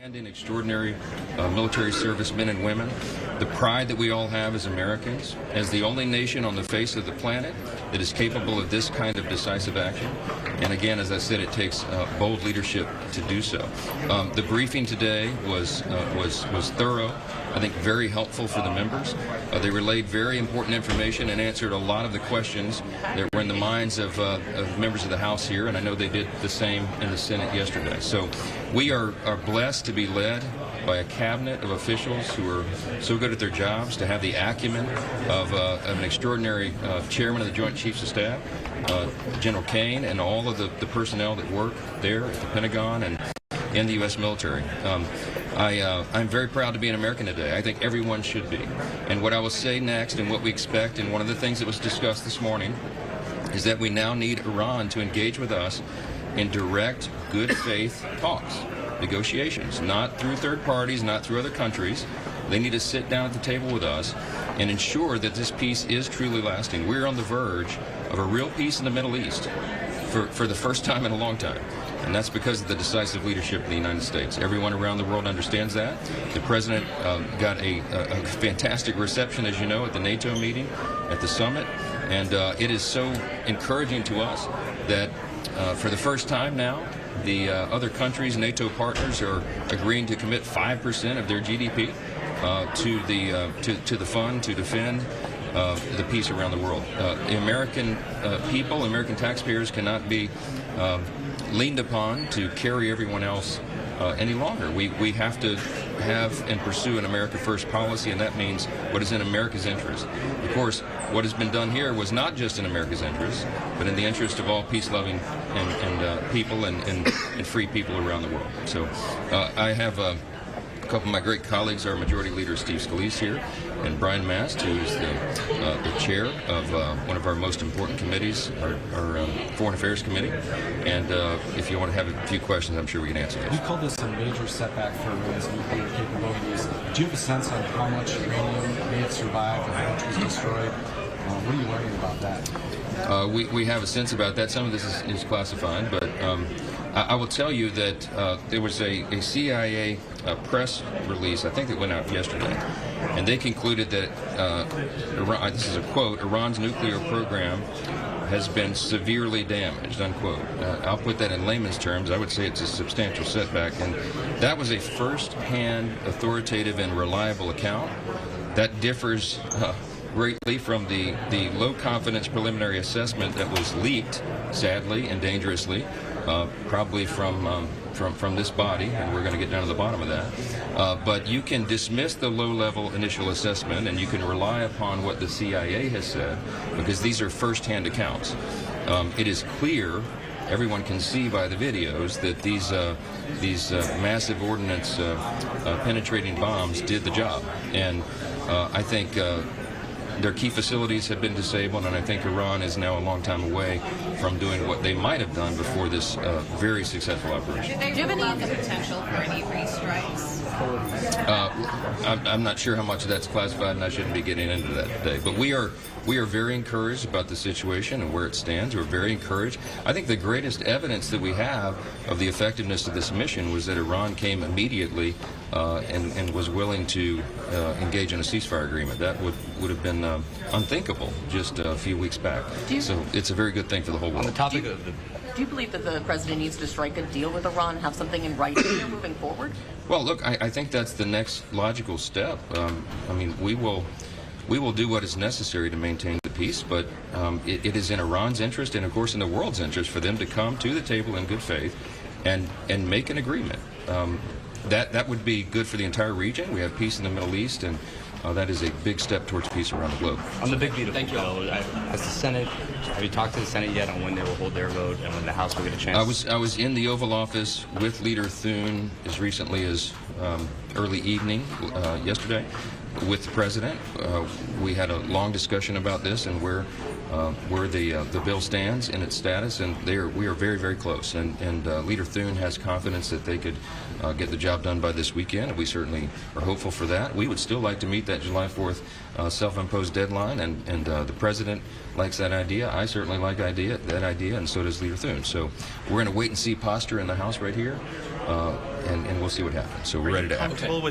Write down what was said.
In extraordinary military servicemen and women, the pride that we all have as Americans, as the only nation on the face of the planet that is capable of this kind of decisive action. And again, as I said, it takes bold leadership to do so. The briefing today was thorough, I think very helpful for the members. They relayed very important information and answered a lot of the questions that were in the minds of members of the House here, and I know they did the same in the Senate yesterday. So we are blessed to be led by a cabinet of officials who are so good at their jobs, to have the acumen of an extraordinary chairman of the Joint Chiefs of Staff, General Kane, and all of the personnel that work there at the Pentagon and in the U.S. military. I'm very proud to be an American today. I think everyone should be. And what I will say next and what we expect, and one of the things that was discussed this morning, is that we now need Iran to engage with us in direct, good faith talks, negotiations, not through third parties, not through other countries. They need to sit down at the table with us and ensure that this peace is truly lasting. We're on the verge of a real peace in the Middle East for the first time in a long time. And that's because of the decisive leadership of the United States. Everyone around the world understands that. The president got a fantastic reception, as you know, at the NATO meeting, at the summit. And it is so encouraging to us that for the first time now, the other countries, NATO partners, are agreeing to commit 5% of their GDP to the fund to defend the peace around the world. The American people, American taxpayers cannot be leaned upon to carry everyone else any longer. We have to have and pursue an America First policy, and that means what is in America's interest. Of course, what has been done here was not just in America's interest, but in the interest of all peace-loving and people and free people around the world. So I have a couple of my great colleagues, our Majority Leader Steve Scalise here, and Brian Mast, who is the chair of one of our most important committees, our Foreign Affairs Committee. And if you want to have a few questions, I'm sure we can answer those. You called this a major setback for Iran's nuclear capabilities. Do you have a sense on how much uranium may have survived and how much was destroyed? What are you learning about that? We have a sense about that. Some of this is classified, but I will tell you that there was a CIA press release, I think that went out yesterday, and they concluded that, Iran, this is a quote, Iran's nuclear program has been severely damaged, unquote. I'll put that in layman's terms. I would say it's a substantial setback, and that was a first-hand, authoritative, and reliable account. That differs greatly from the low-confidence preliminary assessment that was leaked, sadly and dangerously, probably from this body, and we're going to get down to the bottom of that. But you can dismiss the low-level initial assessment, and you can rely upon what the CIA has said, because these are first-hand accounts. It is clear, everyone can see by the videos, that these massive ordnance penetrating bombs did the job. And I think their key facilities have been disabled, and I think Iran is now a long time away from doing what they might have done before this very successful operation. Do you have any potential for any restrikes? I'm not sure how much of that's classified, and I shouldn't be getting into that today. But we are very encouraged about the situation and where it stands. We're very encouraged. I think the greatest evidence that we have of the effectiveness of this mission was that Iran came immediately and was willing to engage in a ceasefire agreement. That would have been unthinkable just a few weeks back. So it's a very good thing for the whole world. On the topic of the... Do you believe that the president needs to strike a deal with Iran and have something in writing here moving forward? Well, look, I think that's the next logical step. I mean, we will do what is necessary to maintain the peace, but it is in Iran's interest and, of course, in the world's interest for them to come to the table in good faith and make an agreement. That would be good for the entire region. We have peace in the Middle East, and that is a big step towards peace around the globe. On the big beautiful bill, has the Senate, have you talked to the Senate yet on when they will hold their vote and when the House will get a chance? I was in the Oval Office with Leader Thune as recently as early evening yesterday with the president. We had a long discussion about this and where the bill stands in its status, and we are very, very close. And Leader Thune has confidence that they could get the job done by this weekend, and we certainly are hopeful for that. We would still like to meet that July 4th self-imposed deadline, and the president likes that idea. I certainly like that idea, and so does Leader Thune. So we're in a wait-and-see posture in the House right here. and we'll see what happens. So we're ready to act. Comfortable with